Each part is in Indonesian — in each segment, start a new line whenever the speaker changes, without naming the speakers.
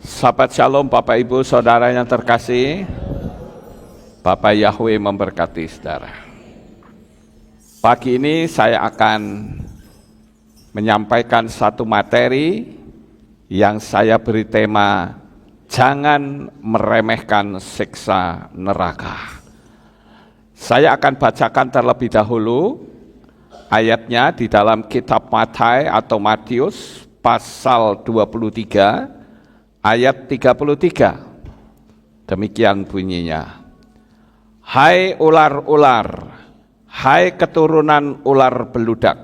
Sahabat Shalom, Bapak Ibu Saudara yang terkasih, Bapak Yahweh memberkati saudara. Pagi ini saya akan menyampaikan satu materi yang saya beri tema jangan meremehkan siksa neraka. Saya akan bacakan terlebih dahulu ayatnya di dalam kitab Matius pasal 23 ayat 33, demikian bunyinya. Hai ular-ular, hai keturunan ular beludak,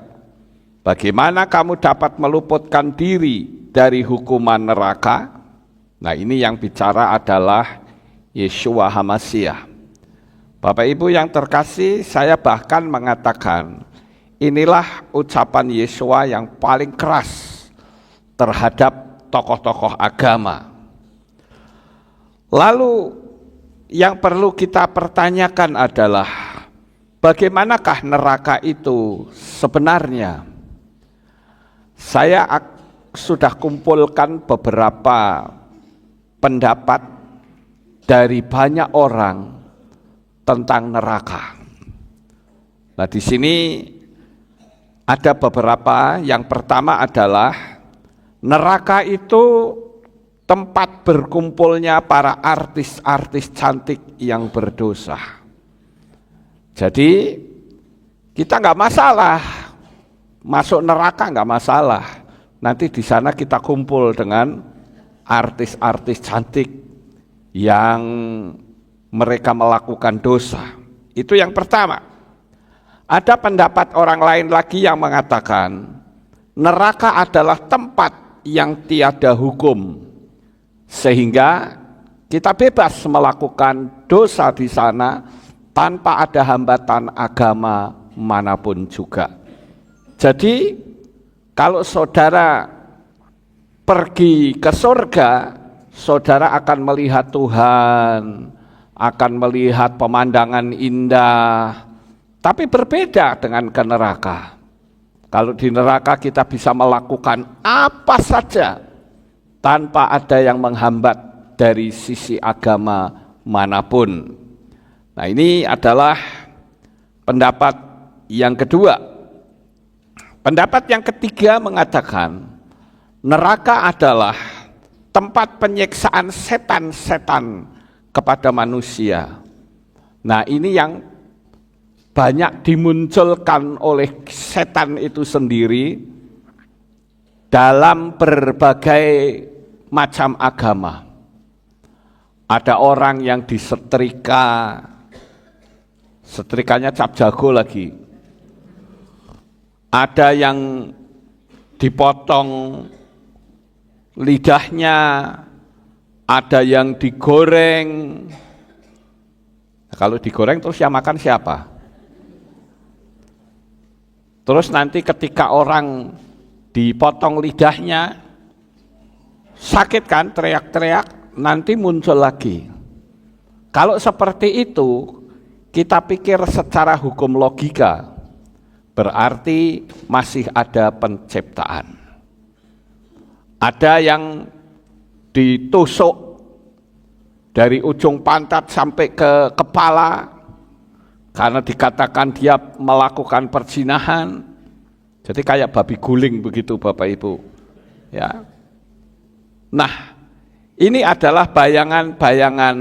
bagaimana kamu dapat meluputkan diri dari hukuman neraka? Nah, ini yang bicara adalah Yeshua HaMashiach. Bapak Ibu yang terkasih, saya bahkan mengatakan inilah ucapan Yeshua yang paling keras terhadap tokoh-tokoh agama. Lalu yang perlu kita pertanyakan adalah bagaimanakah neraka itu sebenarnya? Saya sudah kumpulkan beberapa pendapat dari banyak orang tentang neraka. Nah, di sini ada beberapa. Yang pertama adalah neraka itu tempat berkumpulnya para artis-artis cantik yang berdosa. Jadi kita nggak masalah masuk neraka, nggak masalah. Nanti di sana kita kumpul dengan artis-artis cantik yang mereka melakukan dosa. Itu yang pertama. Ada pendapat orang lain lagi yang mengatakan neraka adalah tempat yang tiada hukum, sehingga kita bebas melakukan dosa di sana tanpa ada hambatan agama manapun juga. Jadi kalau saudara pergi ke surga, saudara akan melihat Tuhan, akan melihat pemandangan indah, tapi berbeda dengan ke neraka. Kalau di neraka kita bisa melakukan apa saja tanpa ada yang menghambat dari sisi agama manapun. Nah, ini adalah pendapat yang kedua. Pendapat yang ketiga mengatakan neraka adalah tempat penyiksaan setan-setan kepada manusia. Nah, ini yang banyak dimunculkan oleh setan itu sendiri dalam berbagai macam agama. Ada orang yang disetrika, setrikanya cap jago lagi. Ada yang dipotong lidahnya, ada yang digoreng. Kalau digoreng terus yang makan siapa? Terus nanti ketika orang dipotong lidahnya, sakit kan, teriak-teriak, nanti muncul lagi. Kalau seperti itu, kita pikir secara hukum logika, berarti masih ada penciptaan. Ada yang ditusuk dari ujung pantat sampai ke kepala, karena dikatakan dia melakukan perzinahan. Jadi kayak babi guling begitu Bapak Ibu. Ya. Nah, ini adalah bayangan-bayangan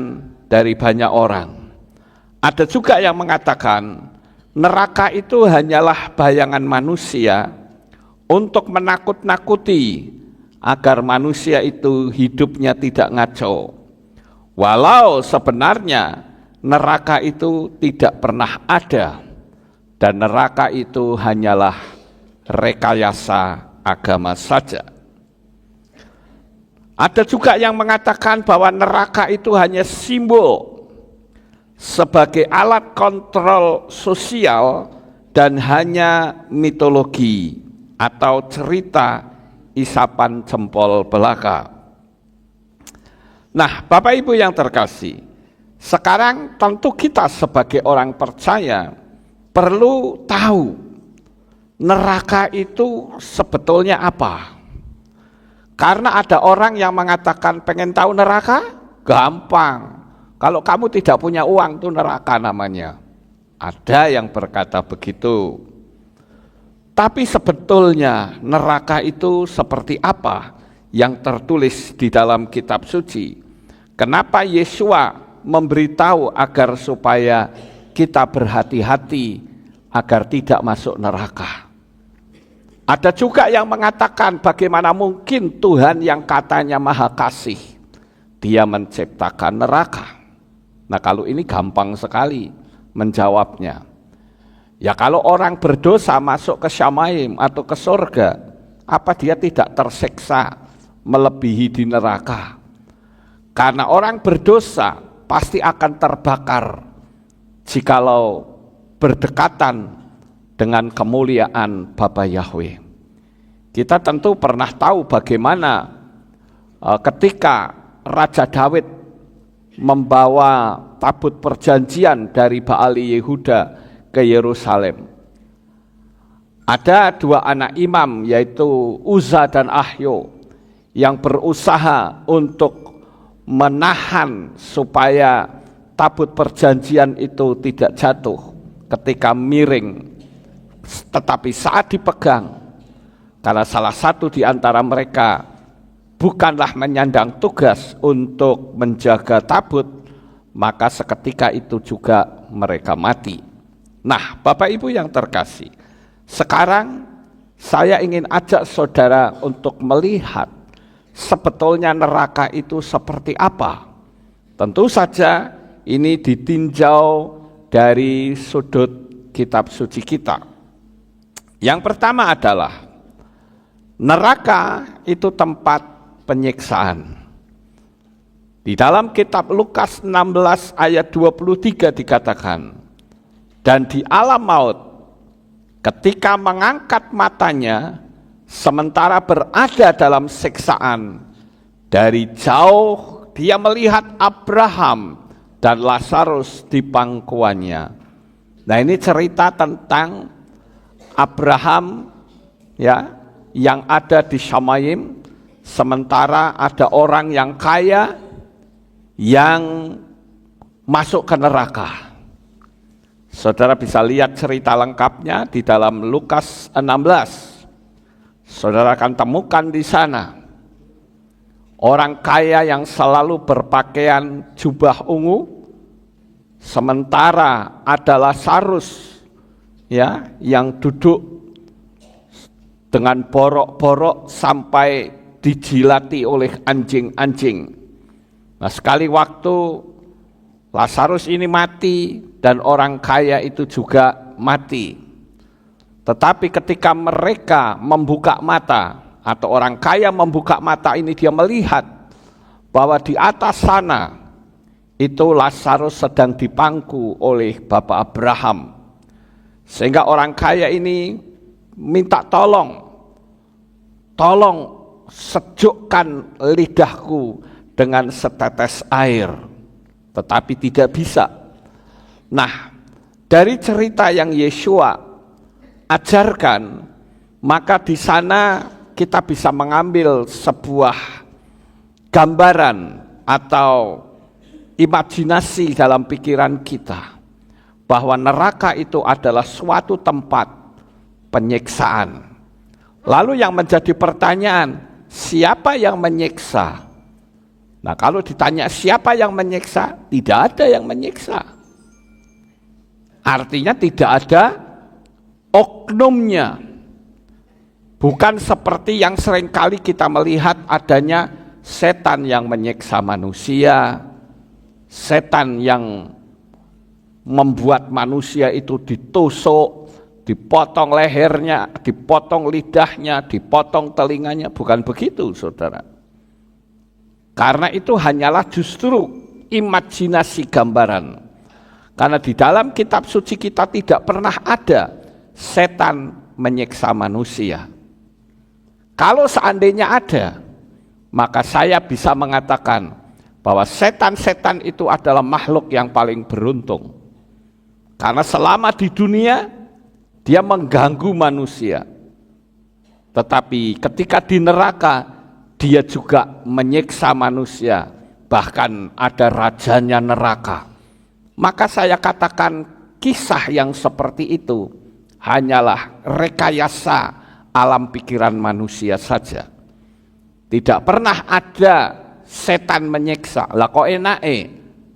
dari banyak orang. Ada juga yang mengatakan neraka itu hanyalah bayangan manusia untuk menakut-nakuti agar manusia itu hidupnya tidak ngaco. Walau sebenarnya neraka itu tidak pernah ada, dan neraka itu hanyalah rekayasa agama saja. Ada juga yang mengatakan bahwa neraka itu hanya simbol sebagai alat kontrol sosial dan hanya mitologi atau cerita isapan jempol belaka. Nah, Bapak Ibu yang terkasih, sekarang tentu kita sebagai orang percaya perlu tahu neraka itu sebetulnya apa. Karena ada orang yang mengatakan pengen tahu neraka, gampang. Kalau kamu tidak punya uang, itu neraka namanya. Ada yang berkata begitu. Tapi sebetulnya neraka itu seperti apa yang tertulis di dalam kitab suci? Kenapa Yesua memberitahu agar supaya kita berhati-hati agar tidak masuk neraka? Ada juga yang mengatakan bagaimana mungkin Tuhan yang katanya maha kasih, dia menciptakan neraka. Nah kalau ini gampang sekali menjawabnya. Ya kalau orang berdosa masuk ke Syamaim atau ke surga, apa dia tidak tersiksa melebihi di neraka? Karena orang berdosa pasti akan terbakar jikalau berdekatan dengan kemuliaan Bapa Yahweh. Kita tentu pernah tahu bagaimana ketika Raja Daud membawa tabut perjanjian dari Baali Yehuda ke Yerusalem. Ada dua anak imam yaitu Uza dan Ahyo yang berusaha untuk menahan supaya tabut perjanjian itu tidak jatuh ketika miring. Tetapi saat dipegang, karena salah satu di antara mereka bukanlah menyandang tugas untuk menjaga tabut, maka seketika itu juga mereka mati. Nah, Bapak Ibu yang terkasih, sekarang saya ingin ajak saudara untuk melihat sebetulnya neraka itu seperti apa. Tentu saja ini ditinjau dari sudut kitab suci kita. Yang pertama adalah neraka itu tempat penyiksaan. Di dalam kitab Lukas 16 ayat 23 dikatakan, dan di alam maut ketika mengangkat matanya sementara berada dalam siksaan, dari jauh dia melihat Abraham dan Lazarus di pangkuannya. Nah ini cerita tentang Abraham ya yang ada di Syamaim, sementara ada orang yang kaya yang masuk ke neraka. Saudara bisa lihat cerita lengkapnya di dalam Lukas 16. Saudara akan temukan di sana orang kaya yang selalu berpakaian jubah ungu, sementara ada Lazarus ya yang duduk dengan borok-borok sampai dijilati oleh anjing-anjing. Nah, sekali waktu Lazarus ini mati dan orang kaya itu juga mati. Tetapi ketika mereka membuka mata atau orang kaya membuka mata ini, dia melihat bahwa di atas sana itu Lazarus sedang dipangku oleh Bapak Abraham. Sehingga orang kaya ini minta tolong sejukkan lidahku dengan setetes air, tetapi tidak bisa. Nah, dari cerita yang Yesua ajarkan, maka di sana kita bisa mengambil sebuah gambaran atau imajinasi dalam pikiran kita bahwa neraka itu adalah suatu tempat penyiksaan. Lalu yang menjadi pertanyaan, siapa yang menyiksa? Nah, kalau ditanya siapa yang menyiksa, tidak ada yang menyiksa. Artinya tidak ada oknumnya. Bukan seperti yang seringkali kita melihat adanya setan yang menyiksa manusia, setan yang membuat manusia itu ditusuk, dipotong lehernya, dipotong lidahnya, dipotong telinganya. Bukan begitu, saudara. Karena itu hanyalah justru imajinasi gambaran. Karena di dalam kitab suci kita tidak pernah ada setan menyiksa manusia. Kalau seandainya ada, maka saya bisa mengatakan bahwa setan-setan itu adalah makhluk yang paling beruntung. Karena selama di dunia, dia mengganggu manusia. Tetapi ketika di neraka, dia juga menyiksa manusia, bahkan ada rajanya neraka. Maka saya katakan kisah yang seperti itu hanyalah rekayasa alam pikiran manusia saja. Tidak pernah ada setan menyiksa. Lah kok enak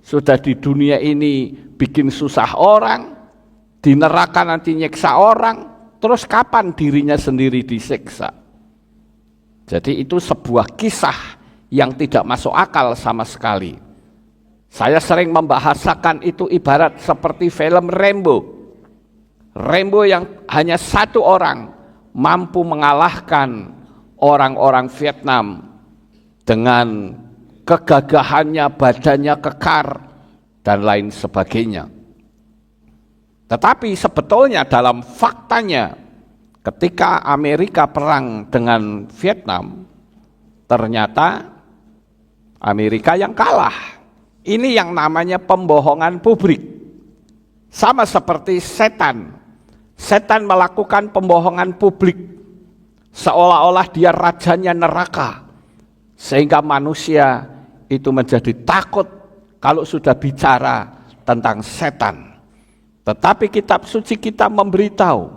sudah di dunia ini bikin susah orang, di neraka nanti nyiksa orang, terus kapan dirinya sendiri disiksa? Jadi itu sebuah kisah yang tidak masuk akal sama sekali. Saya sering membahasakan itu ibarat seperti film Rambo. Rambo yang hanya satu orang mampu mengalahkan orang-orang Vietnam dengan kegagahannya, badannya kekar, dan lain sebagainya. Tetapi sebetulnya dalam faktanya, ketika Amerika perang dengan Vietnam, ternyata Amerika yang kalah. Ini yang namanya pembohongan publik. Sama seperti setan. Setan melakukan pembohongan publik, seolah-olah dia rajanya neraka, sehingga manusia itu menjadi takut kalau sudah bicara tentang setan. Tetapi kitab suci kita memberitahu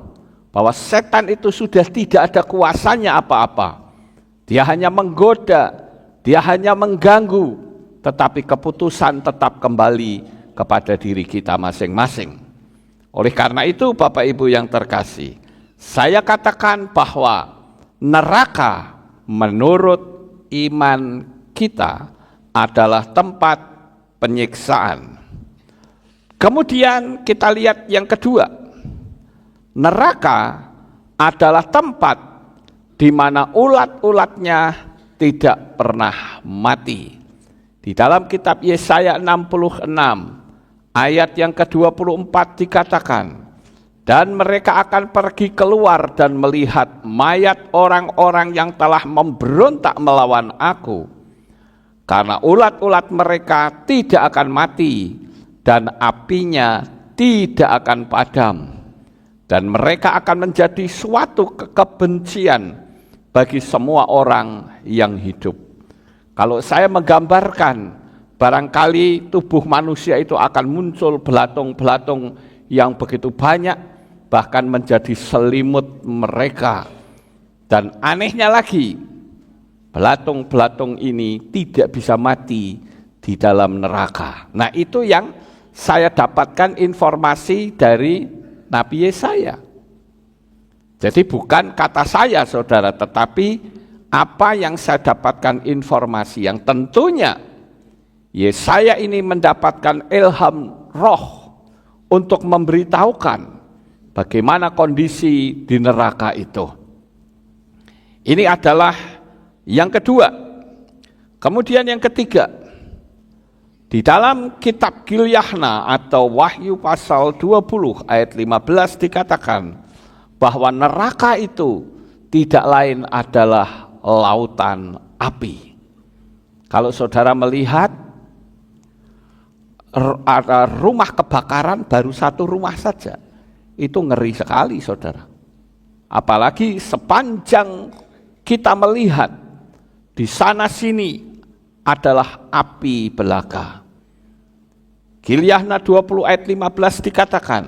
bahwa setan itu sudah tidak ada kuasanya apa-apa. Dia hanya menggoda, dia hanya mengganggu, tetapi keputusan tetap kembali kepada diri kita masing-masing. Oleh karena itu Bapak Ibu yang terkasih, saya katakan bahwa neraka menurut iman kita adalah tempat penyiksaan. Kemudian kita lihat yang kedua, neraka adalah tempat di mana ulat-ulatnya tidak pernah mati. Di dalam kitab Yesaya 66 ayat yang ke-24 dikatakan, dan mereka akan pergi keluar dan melihat mayat orang-orang yang telah memberontak melawan aku, karena ulat-ulat mereka tidak akan mati dan apinya tidak akan padam, dan mereka akan menjadi suatu kebencian bagi semua orang yang hidup. Kalau saya menggambarkan, barangkali tubuh manusia itu akan muncul belatung-belatung yang begitu banyak, bahkan menjadi selimut mereka. Dan anehnya lagi, belatung-belatung ini tidak bisa mati di dalam neraka. Nah, itu yang saya dapatkan informasi dari Nabi Yesaya. Jadi bukan kata saya, saudara, tetapi apa yang saya dapatkan informasi yang tentunya Yesaya ini mendapatkan ilham roh untuk memberitahukan bagaimana kondisi di neraka itu. Ini adalah yang kedua. Kemudian yang ketiga, di dalam kitab Gilyahna atau Wahyu pasal 20 ayat 15 dikatakan bahwa neraka itu tidak lain adalah lautan api. Kalau saudara melihat ada rumah kebakaran baru satu rumah saja, itu ngeri sekali, saudara. Apalagi sepanjang kita melihat di sana sini adalah api belaka. Gilyahna 20 ayat 15 dikatakan,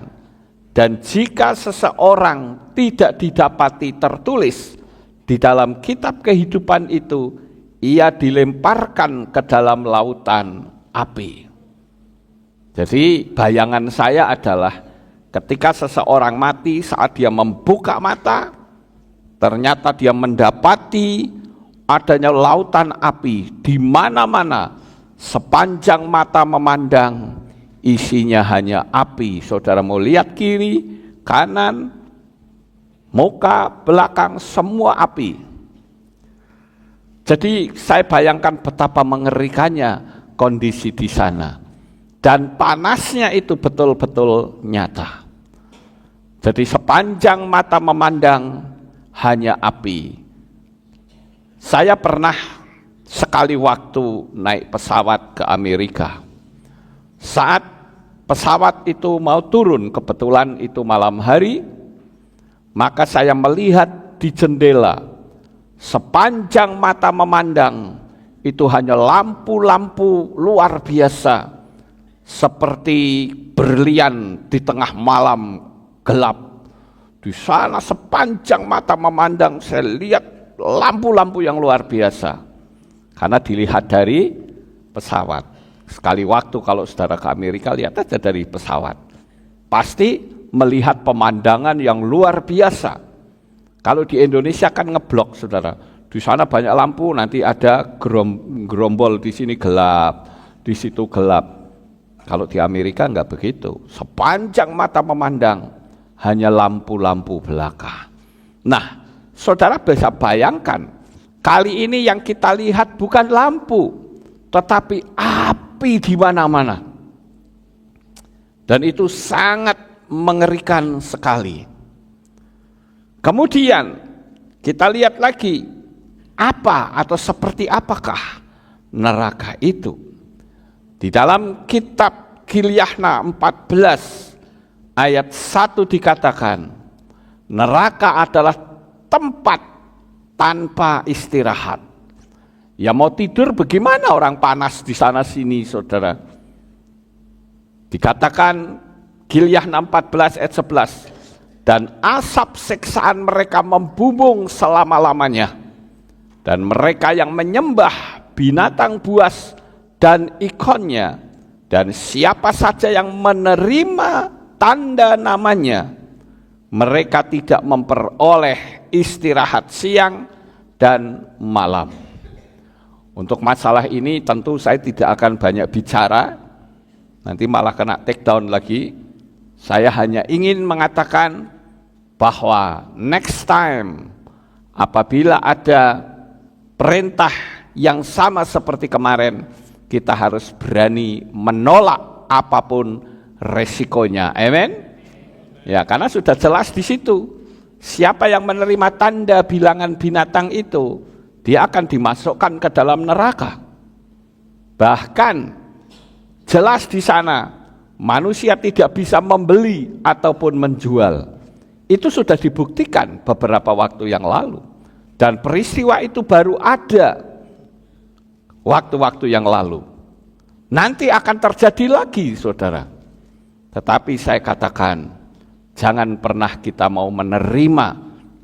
dan jika seseorang tidak didapati tertulis di dalam kitab kehidupan itu, ia dilemparkan ke dalam lautan api. Jadi bayangan saya adalah ketika seseorang mati, saat dia membuka mata, ternyata dia mendapati adanya lautan api di mana-mana, sepanjang mata memandang, isinya hanya api. Saudara mau lihat kiri, kanan, muka, belakang, semua api. Jadi saya bayangkan betapa mengerikannya kondisi di sana. Dan panasnya itu betul-betul nyata. Jadi sepanjang mata memandang hanya api. Saya pernah sekali waktu naik pesawat ke Amerika. Saat pesawat itu mau turun, kebetulan itu malam hari, maka saya melihat di jendela sepanjang mata memandang, itu hanya lampu-lampu luar biasa, seperti berlian di tengah malam gelap. Di sana sepanjang mata memandang, saya lihat lampu-lampu yang luar biasa, karena dilihat dari pesawat. Sekali waktu kalau saudara ke Amerika, lihat aja dari pesawat, pasti melihat pemandangan yang luar biasa. Kalau di Indonesia kan ngeblok, saudara. Di sana banyak lampu, nanti ada gerombol, di sini gelap, di situ gelap. Kalau di Amerika enggak begitu. Sepanjang mata memandang, hanya lampu-lampu belaka. Nah, saudara bisa bayangkan, kali ini yang kita lihat bukan lampu, tetapi api di mana-mana. Dan itu sangat mengerikan sekali. Kemudian kita lihat lagi, apa atau seperti apakah neraka itu? Di dalam kitab Gilyahna 14 ayat 1 dikatakan, neraka adalah tempat tanpa istirahat. Ya mau tidur bagaimana, orang panas di sana sini, saudara. Dikatakan Gilyahna 14 ayat 11, dan asap siksaan mereka membumbung selama-lamanya, dan mereka yang menyembah binatang buas dan ikonnya, dan siapa saja yang menerima tanda namanya, mereka tidak memperoleh istirahat siang dan malam. Untuk masalah ini tentu saya tidak akan banyak bicara, nanti malah kena take down lagi. Saya hanya ingin mengatakan bahwa next time apabila ada perintah yang sama seperti kemarin, kita harus berani menolak apapun resikonya. Amin. Ya, karena sudah jelas di situ, siapa yang menerima tanda bilangan binatang itu, dia akan dimasukkan ke dalam neraka. Bahkan jelas di sana, manusia tidak bisa membeli ataupun menjual. Itu sudah dibuktikan beberapa waktu yang lalu. Dan peristiwa itu baru ada waktu-waktu yang lalu. Nanti akan terjadi lagi, saudara. Tetapi saya katakan, jangan pernah kita mau menerima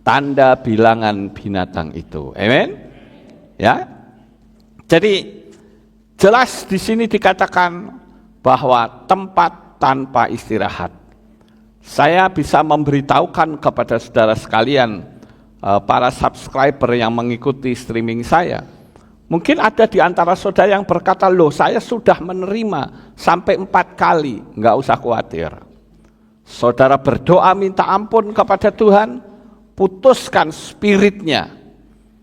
tanda bilangan binatang itu. Amin. Ya. Jadi jelas di sini dikatakan bahwa tempat tanpa istirahat. Saya bisa memberitahukan kepada saudara sekalian, para subscriber yang mengikuti streaming saya, mungkin ada di antara saudara yang berkata, loh saya sudah menerima sampai 4 kali, enggak usah khawatir. Saudara berdoa minta ampun kepada Tuhan, putuskan spiritnya,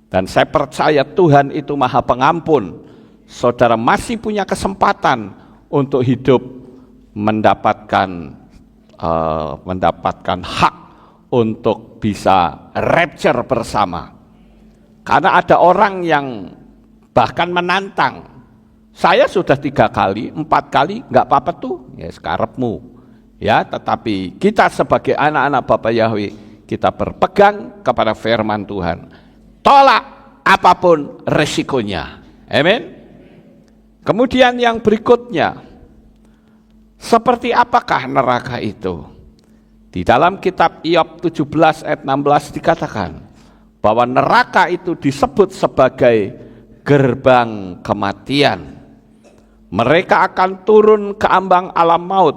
dan saya percaya Tuhan itu Maha Pengampun. Saudara masih punya kesempatan untuk hidup mendapatkan hak untuk bisa rapture bersama. Karena ada orang yang bahkan menantang, saya sudah 3 kali, 4 kali, enggak apa-apa tuh, ya sekarepmu. Ya, tetapi kita sebagai anak-anak Bapa Yahweh, kita berpegang kepada firman Tuhan. Tolak apapun resikonya. Amin. Kemudian yang berikutnya, seperti apakah neraka itu? Di dalam kitab Iyob 17 ayat 16 dikatakan bahwa neraka itu disebut sebagai gerbang kematian. Mereka akan turun ke ambang alam maut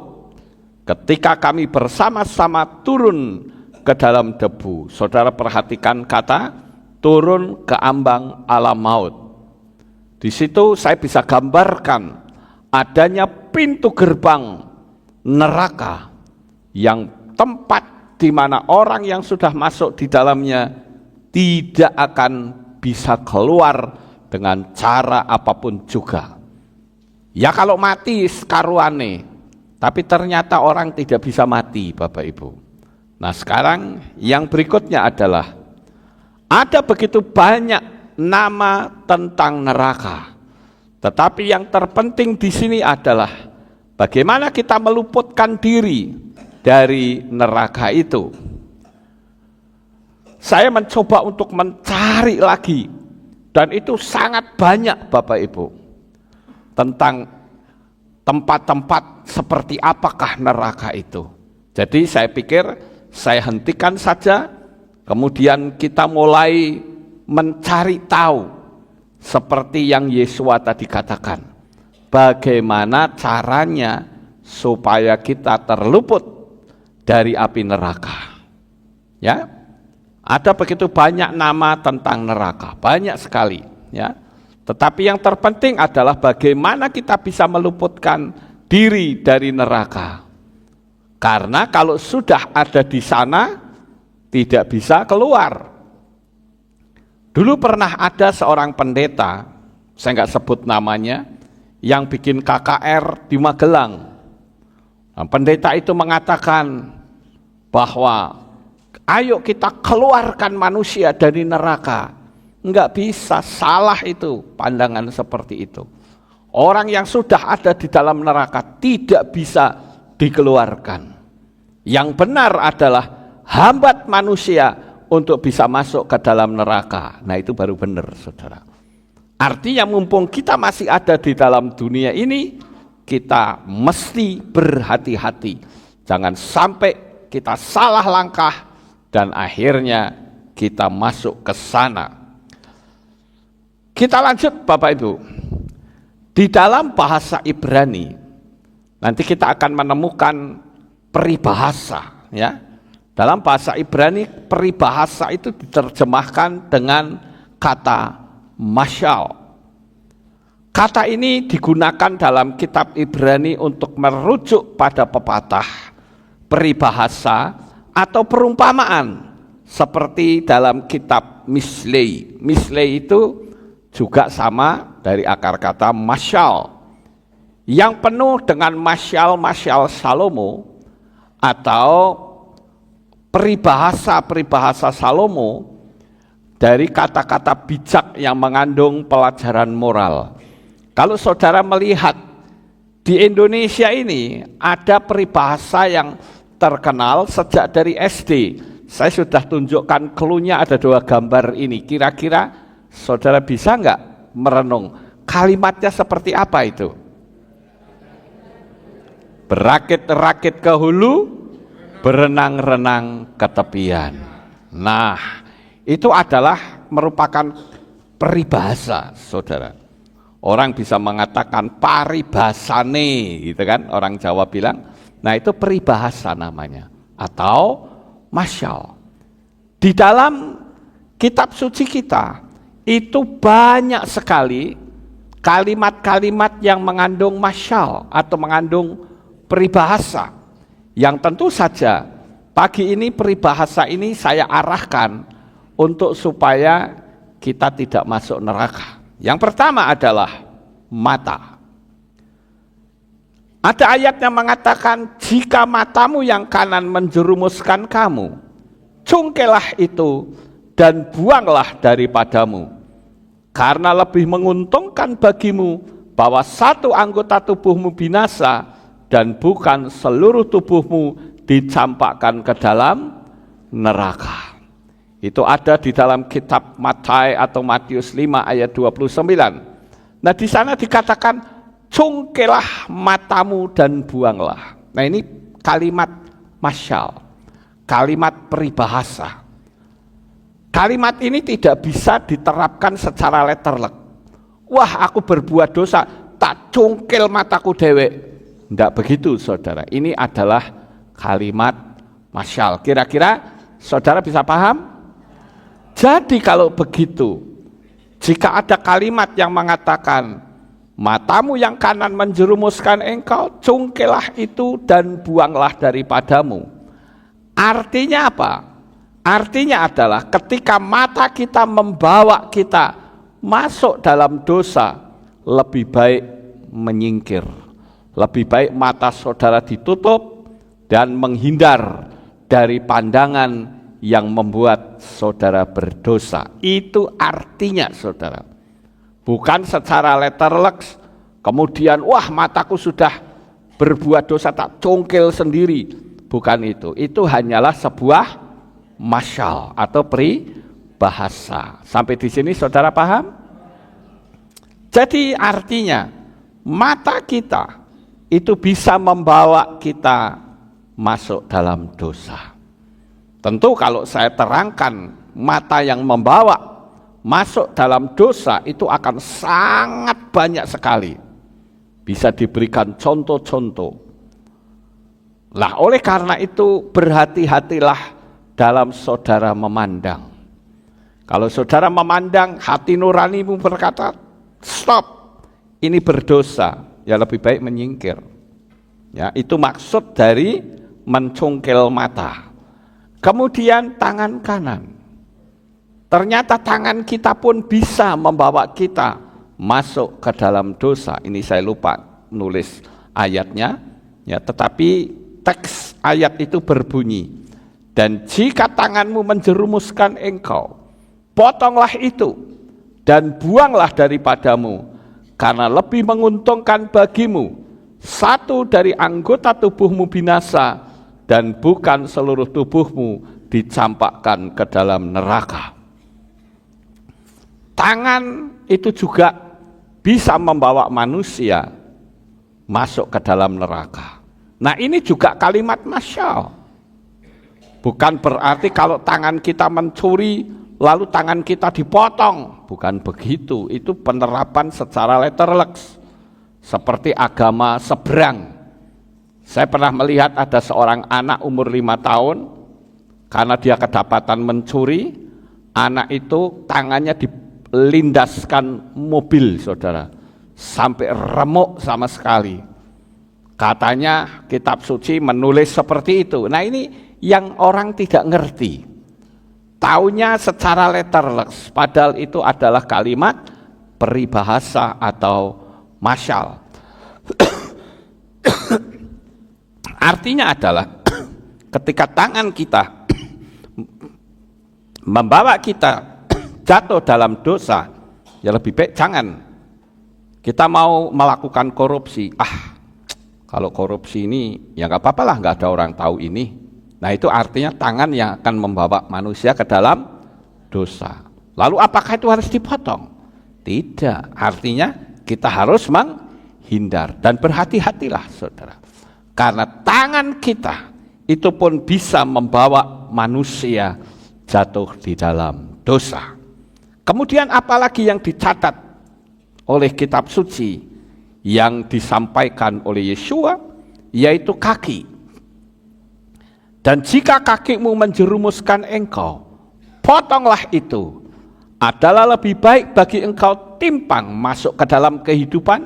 ketika kami bersama-sama turun ke dalam debu. Saudara perhatikan kata turun ke ambang alam maut. Di situ saya bisa gambarkan adanya pintu gerbang neraka, yang tempat di mana orang yang sudah masuk di dalamnya tidak akan bisa keluar dengan cara apapun juga. Ya kalau mati sekaruane, tapi ternyata orang tidak bisa mati, Bapak Ibu. Nah sekarang yang berikutnya adalah, ada begitu banyak nama tentang neraka. Tetapi yang terpenting di sini adalah bagaimana kita meluputkan diri dari neraka itu. Saya mencoba untuk mencari lagi, dan itu sangat banyak Bapak Ibu, tentang tempat-tempat seperti apakah neraka itu. Jadi saya pikir saya hentikan saja, kemudian kita mulai mencari tahu seperti yang Yesua tadi katakan, bagaimana caranya supaya kita terluput dari api neraka. Ya, ada begitu banyak nama tentang neraka, banyak sekali. Ya, tetapi yang terpenting adalah bagaimana kita bisa meluputkan diri dari neraka. Karena kalau sudah ada di sana, tidak bisa keluar. Dulu pernah ada seorang pendeta, saya nggak sebut namanya, yang bikin KKR di Magelang. Nah, pendeta itu mengatakan bahwa ayo kita keluarkan manusia dari neraka. Enggak bisa, salah itu pandangan seperti itu. Orang yang sudah ada di dalam neraka tidak bisa dikeluarkan. Yang benar adalah hambat manusia untuk bisa masuk ke dalam neraka. Nah itu baru benar saudara. Artinya mumpung kita masih ada di dalam dunia ini, kita mesti berhati-hati. Jangan sampai kita salah langkah dan akhirnya kita masuk ke sana. Kita lanjut Bapak Ibu. Di dalam bahasa Ibrani, nanti kita akan menemukan peribahasa, ya. Dalam bahasa Ibrani, peribahasa itu diterjemahkan dengan kata masyal. Kata ini digunakan dalam kitab Ibrani untuk merujuk pada pepatah, peribahasa, atau perumpamaan, seperti dalam kitab Mislei. Mislei itu juga sama dari akar kata masyal, yang penuh dengan masyal-masyal Salomo, atau peribahasa-peribahasa Salomo dari kata-kata bijak yang mengandung pelajaran moral. Kalau saudara melihat di Indonesia ini ada peribahasa yang terkenal sejak dari SD. Saya sudah tunjukkan clue-nya, ada 2 gambar ini. Kira-kira saudara bisa enggak merenung kalimatnya seperti apa itu? Berakit-rakit ke hulu, berenang-renang ke tepian. Nah, itu adalah merupakan peribahasa, saudara. Orang bisa mengatakan paribasane, gitu kan? Orang Jawa bilang. Nah, itu peribahasa namanya, atau masyal. Di dalam kitab suci kita itu banyak sekali kalimat-kalimat yang mengandung masyal atau mengandung peribahasa. Yang tentu saja pagi ini peribahasa ini saya arahkan untuk supaya kita tidak masuk neraka. Yang pertama adalah mata. Ada ayat yang mengatakan, jika matamu yang kanan menjerumuskan kamu, cungkelah itu dan buanglah daripadamu. Karena lebih menguntungkan bagimu bahwa satu anggota tubuhmu binasa dan bukan seluruh tubuhmu dicampakkan ke dalam neraka. Itu ada di dalam kitab Matius atau Matius 5 ayat 29. Nah, di sana dikatakan cungkelah matamu dan buanglah. Nah, ini kalimat masyal, kalimat peribahasa. Kalimat ini tidak bisa diterapkan secara letterlek. Wah, aku berbuat dosa, tak cungkil mataku dewek. Tidak begitu, saudara. Ini adalah kalimat masyal. Kira-kira saudara bisa paham? Jadi kalau begitu, jika ada kalimat yang mengatakan matamu yang kanan menjerumuskan engkau, cungkilah itu dan buanglah daripadamu. Artinya apa? Artinya adalah ketika mata kita membawa kita masuk dalam dosa, lebih baik menyingkir. Lebih baik mata saudara ditutup dan menghindar dari pandangan yang membuat saudara berdosa. Itu artinya saudara. Bukan secara letterlek, kemudian wah mataku sudah berbuat dosa tak congkel sendiri. Bukan itu. Itu hanyalah sebuah masyal atau peribahasa. Sampai di sini saudara paham? Jadi artinya mata kita itu bisa membawa kita masuk dalam dosa. Tentu kalau saya terangkan mata yang membawa masuk dalam dosa itu akan sangat banyak sekali. Bisa diberikan contoh-contoh. Lah oleh karena itu berhati-hatilah dalam saudara memandang. Kalau saudara memandang hati nuranimu berkata, stop, ini berdosa, ya lebih baik menyingkir. Ya, itu maksud dari mencungkil mata. Kemudian tangan kanan. Ternyata tangan kita pun bisa membawa kita masuk ke dalam dosa. Ini saya lupa nulis ayatnya, ya, tetapi teks ayat itu berbunyi, dan jika tanganmu menjerumuskan engkau, potonglah itu dan buanglah daripadamu, karena lebih menguntungkan bagimu satu dari anggota tubuhmu binasa dan bukan seluruh tubuhmu dicampakkan ke dalam neraka. Tangan itu juga bisa membawa manusia masuk ke dalam neraka. Nah ini juga kalimat masyal. Bukan berarti kalau tangan kita mencuri lalu tangan kita dipotong. Bukan begitu, itu penerapan secara letterleks. Seperti agama seberang. Saya pernah melihat ada seorang anak umur 5 tahun, karena dia kedapatan mencuri, anak itu tangannya dilindaskan mobil, saudara. Sampai remuk sama sekali. Katanya kitab suci menulis seperti itu. Nah ini yang orang tidak ngerti. Taunya secara letterleks, padahal itu adalah kalimat peribahasa atau masyal. Artinya adalah ketika tangan kita membawa kita jatuh dalam dosa, ya lebih baik jangan. Kita mau melakukan korupsi, kalau korupsi ini ya nggak apa-apa lah, nggak ada orang tahu ini. Nah itu artinya tangan yang akan membawa manusia ke dalam dosa. Lalu apakah itu harus dipotong? Tidak, artinya kita harus menghindar dan berhati-hatilah saudara. Karena tangan kita itu pun bisa membawa manusia jatuh di dalam dosa. Kemudian apalagi yang dicatat oleh kitab suci yang disampaikan oleh Yeshua, yaitu kaki. Dan jika kakimu menjerumuskan engkau, potonglah itu. Adalah lebih baik bagi engkau timpang masuk ke dalam kehidupan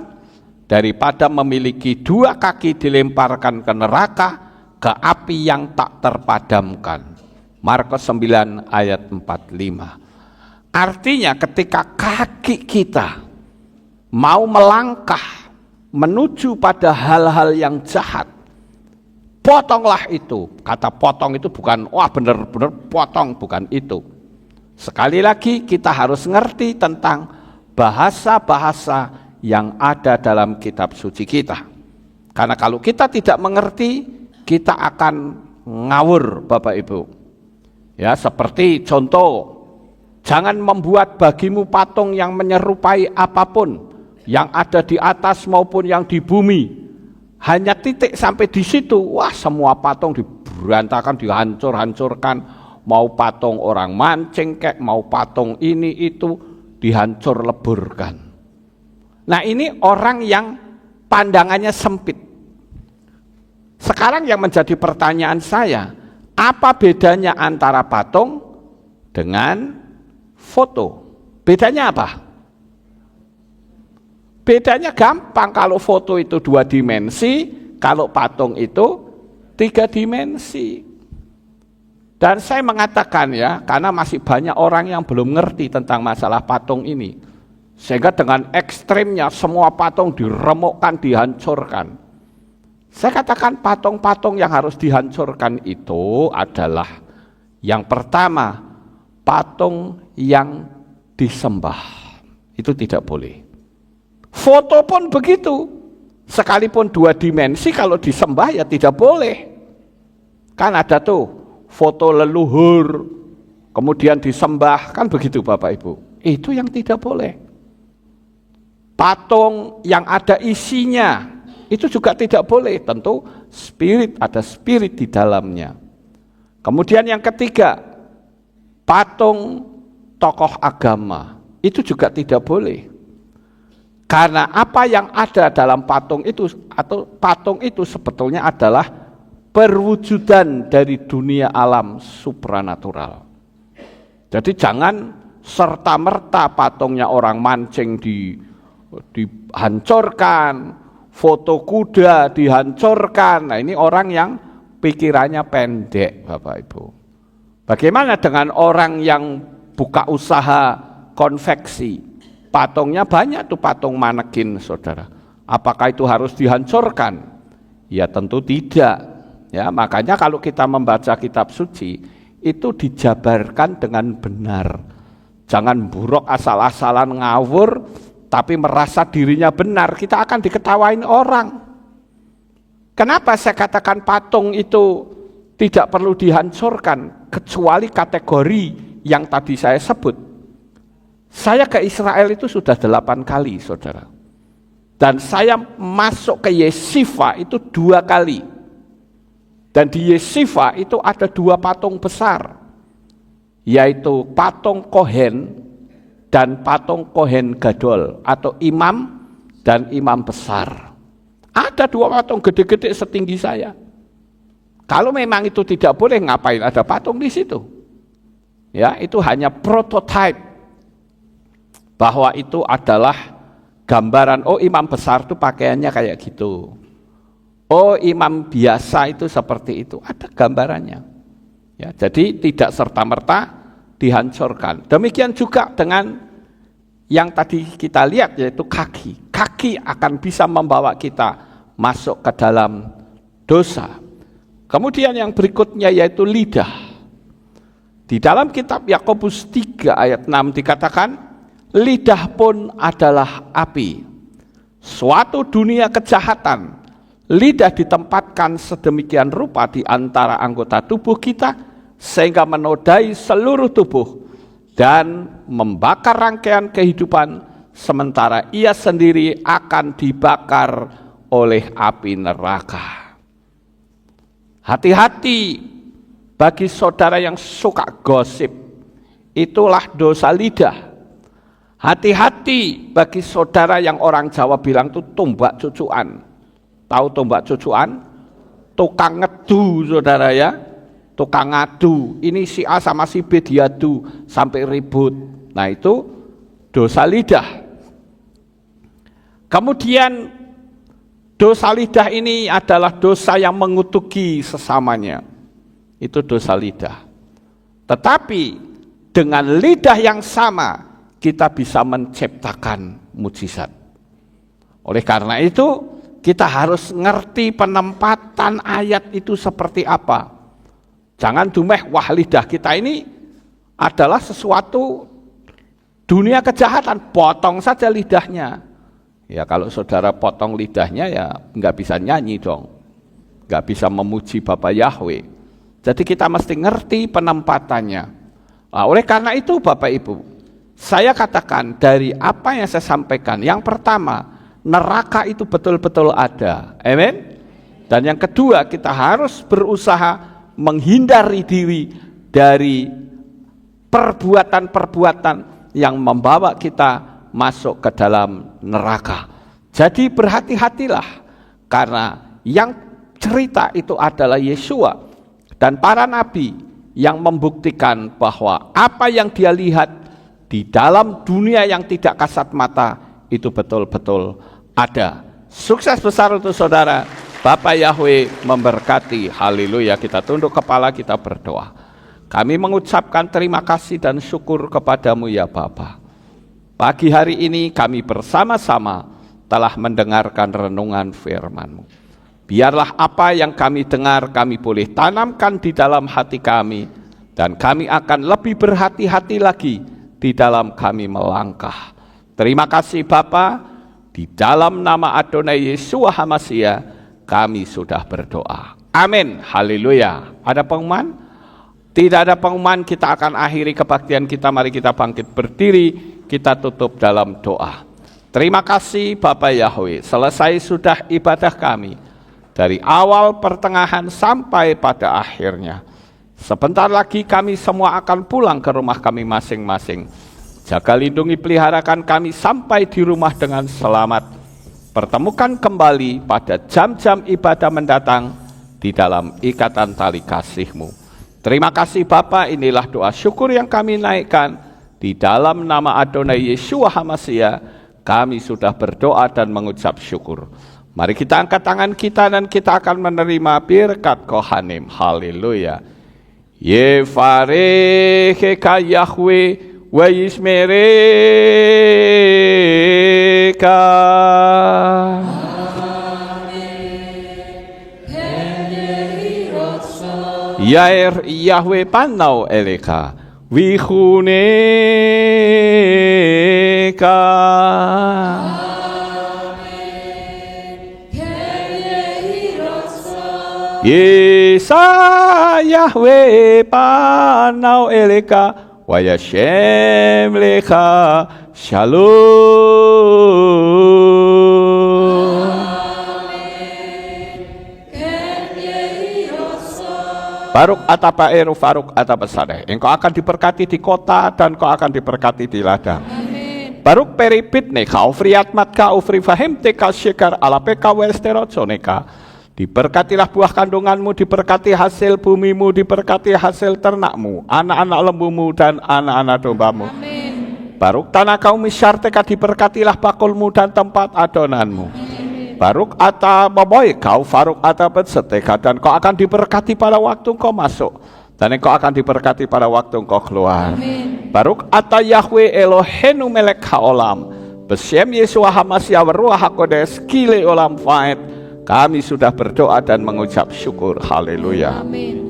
daripada memiliki 2 kaki dilemparkan ke neraka, ke api yang tak terpadamkan. Markus 9 ayat 45. Artinya ketika kaki kita mau melangkah menuju pada hal-hal yang jahat, potonglah itu. Kata potong itu bukan wah benar-benar potong, bukan itu. Sekali lagi kita harus ngerti tentang bahasa-bahasa yang ada dalam kitab suci kita. Karena kalau kita tidak mengerti, kita akan ngawur Bapak Ibu. Ya, seperti contoh, jangan membuat bagimu patung yang menyerupai apapun yang ada di atas maupun yang di bumi. Hanya titik sampai di situ, wah semua patung diberantakan, dihancur-hancurkan. Mau patung orang mancing kek, mau patung ini itu dihancur leburkan. Nah ini orang yang pandangannya sempit. Sekarang yang menjadi pertanyaan saya, apa bedanya antara patung dengan foto? Bedanya apa? Bedanya gampang, kalau foto itu 2 dimensi, kalau patung itu 3 dimensi. Dan saya mengatakan ya, karena masih banyak orang yang belum ngerti tentang masalah patung ini. Sehingga dengan ekstrimnya semua patung diremukkan, dihancurkan. Saya katakan patung-patung yang harus dihancurkan itu adalah yang pertama, patung yang disembah. Itu tidak boleh. Foto pun begitu. Sekalipun 2 dimensi kalau disembah ya tidak boleh. Kan ada tuh foto leluhur, kemudian disembah, kan begitu Bapak Ibu. Itu yang tidak boleh. Patung yang ada isinya, itu juga tidak boleh. Tentu ada spirit di dalamnya. Kemudian yang ketiga, patung tokoh agama, itu juga tidak boleh. Karena apa yang ada dalam patung itu, atau patung itu sebetulnya adalah perwujudan dari dunia alam supranatural. Jadi jangan serta-merta patungnya orang mancing dihancurkan, foto kuda dihancurkan. Nah ini orang yang pikirannya pendek Bapak Ibu. Bagaimana dengan orang yang buka usaha konveksi? Patungnya banyak tuh, patung manekin saudara. Apakah itu harus dihancurkan? Ya tentu tidak. Ya, makanya kalau kita membaca kitab suci, itu dijabarkan dengan benar. Jangan buruk asal-asalan ngawur, tapi merasa dirinya benar, kita akan diketawain orang. Kenapa saya katakan patung itu tidak perlu dihancurkan, kecuali kategori yang tadi saya sebut. Saya ke Israel itu sudah 8 kali, saudara. Dan saya masuk ke Yeshiva itu 2 kali. Dan di Yeshiva itu ada 2 patung besar, yaitu patung Kohen dan patung Kohen Gadol, atau imam dan imam besar. Ada 2 patung gede-gede setinggi saya. Kalau memang itu tidak boleh, ngapain ada patung di situ? Ya, itu hanya prototype bahwa itu adalah gambaran, oh imam besar itu pakaiannya kayak gitu. Oh imam biasa itu seperti itu, ada gambarannya. Ya, jadi tidak serta-merta dihancurkan. Demikian juga dengan yang tadi kita lihat, yaitu kaki. Kaki akan bisa membawa kita masuk ke dalam dosa. Kemudian yang berikutnya yaitu lidah. Di dalam kitab Yakobus 3 ayat 6 dikatakan, lidah pun adalah api, suatu dunia kejahatan. Lidah ditempatkan sedemikian rupa di antara anggota tubuh kita, sehingga menodai seluruh tubuh dan membakar rangkaian kehidupan, sementara ia sendiri akan dibakar oleh api neraka. Hati-hati bagi saudara yang suka gosip, itulah dosa lidah. Hati-hati bagi saudara yang orang Jawa bilang itu tombak cucuan. Tahu tombak cucuan? Tukang ngedu saudara ya. Tukang ngadu. Ini si A sama si B diadu sampai ribut. Nah itu dosa lidah. Kemudian dosa lidah ini adalah dosa yang mengutuki sesamanya. Itu dosa lidah. Tetapi dengan lidah yang sama, kita bisa menciptakan mujizat. Oleh karena itu, kita harus ngerti penempatan ayat itu seperti apa. Jangan dumeh, wah lidah kita ini adalah sesuatu dunia kejahatan, potong saja lidahnya. Ya kalau saudara potong lidahnya ya nggak bisa nyanyi dong, nggak bisa memuji Bapa Yahweh. Jadi kita mesti ngerti penempatannya. Nah, oleh karena itu Bapak Ibu, saya katakan dari apa yang saya sampaikan, yang pertama, neraka itu betul-betul ada. Amin. Dan yang kedua, kita harus berusaha menghindari diri dari perbuatan-perbuatan yang membawa kita masuk ke dalam neraka. Jadi berhati-hatilah, karena yang cerita itu adalah Yesua dan para nabi yang membuktikan bahwa apa yang dia lihat di dalam dunia yang tidak kasat mata itu betul-betul ada. Sukses besar untuk saudara. Bapak Yahweh memberkati. Haleluya. Kita tunduk kepala, kita berdoa. Kami mengucapkan terima kasih dan syukur kepadamu ya Bapa. Pagi hari ini kami bersama-sama telah mendengarkan renungan firman-Mu. Biarlah apa yang kami dengar kami boleh tanamkan di dalam hati kami, dan kami akan lebih berhati-hati lagi di dalam kami melangkah. Terima kasih Bapa, di dalam nama Adonai Yeshua HaMashiach kami sudah berdoa. Amin. Haleluya. Ada pengumuman? Tidak ada pengumuman, kita akan akhiri kebaktian kita. Mari kita bangkit berdiri, kita tutup dalam doa. Terima kasih Bapak Yahweh, selesai sudah ibadah kami. Dari awal, pertengahan, sampai pada akhirnya. Sebentar lagi kami semua akan pulang ke rumah kami masing-masing. Jaga lindungi peliharakan kami sampai di rumah dengan selamat. Pertemukan kembali pada jam-jam ibadah mendatang di dalam ikatan tali kasih-Mu. Terima kasih Bapa, inilah doa syukur yang kami naikkan. Di dalam nama Adonai Yeshua HaMashiach, kami sudah berdoa dan mengucap syukur. Mari kita angkat tangan kita dan kita akan menerima birkat Kohanim. Haleluya. Yevarecheka Yahweh wa yishmereka. Yair Yahweh panau eleka wihuneka. Yesa Yahweh panau eleka wa yashem leka shalom. Baruk atapa eru faruk atapa sadeh. Engkau akan diberkati di kota dan kau akan diberkati di ladang. Amin. Baruk peripit neka ufriat matka ufri fahim teka syekar ala peka welsteroconeka. Diberkatilah buah kandunganmu, diberkati hasil bumimu, diberkati hasil ternakmu, anak-anak lembumu dan anak-anak dombamu. Amin. Baruk tanah kaum misyarteka, diberkatilah bakulmu dan tempat adonanmu. Amin. Baruk ata baboy kau faruk ata betseteka, dan kau akan diberkati pada waktu kau masuk dan engkau akan diberkati pada waktu engkau keluar. Amin. Baruk ata Yahweh Elohenu melek haolam besem Yeshua HaMashiach Ruach HaKodesh kile olam faed. Kami sudah berdoa dan mengucap syukur. Haleluya. Amin.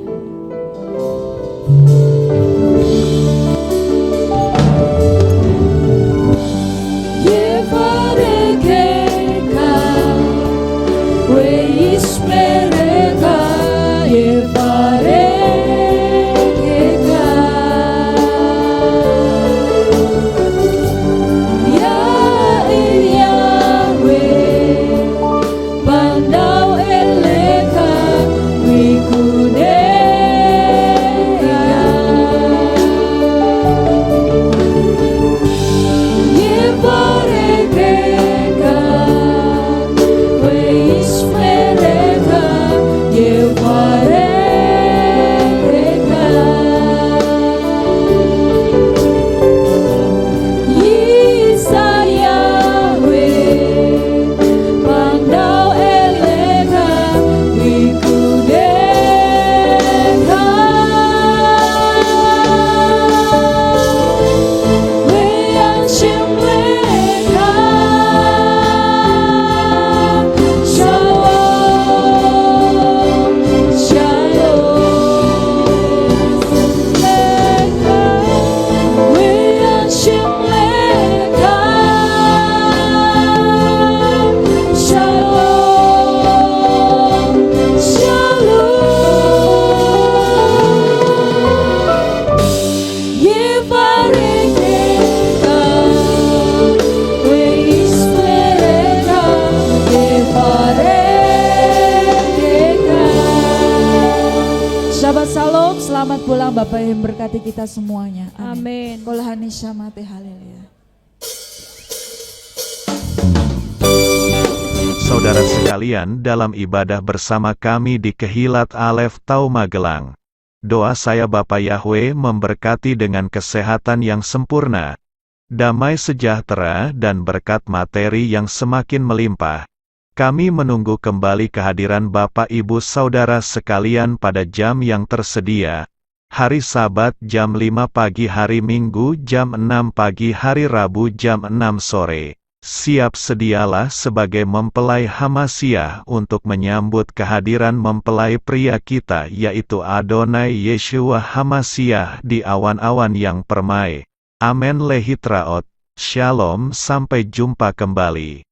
Selamat pulang Bapak yang berkati kita semuanya.
Amin.
Kolahani syamate haleluya.
Saudara sekalian, dalam ibadah bersama kami di Kehilat Alef Tau Magelang. Doa saya Bapa Yahweh memberkati dengan kesehatan yang sempurna, damai sejahtera dan berkat materi yang semakin melimpah. Kami menunggu kembali kehadiran Bapak Ibu Saudara sekalian pada jam yang tersedia. Hari Sabat jam 5 pagi, hari Minggu jam 6 pagi, hari Rabu jam 6 sore. Siap sedialah sebagai mempelai Hamashiach untuk menyambut kehadiran mempelai pria kita, yaitu Adonai Yeshua HaMashiach di awan-awan yang permai. Amen lehitraot. Shalom, sampai jumpa kembali.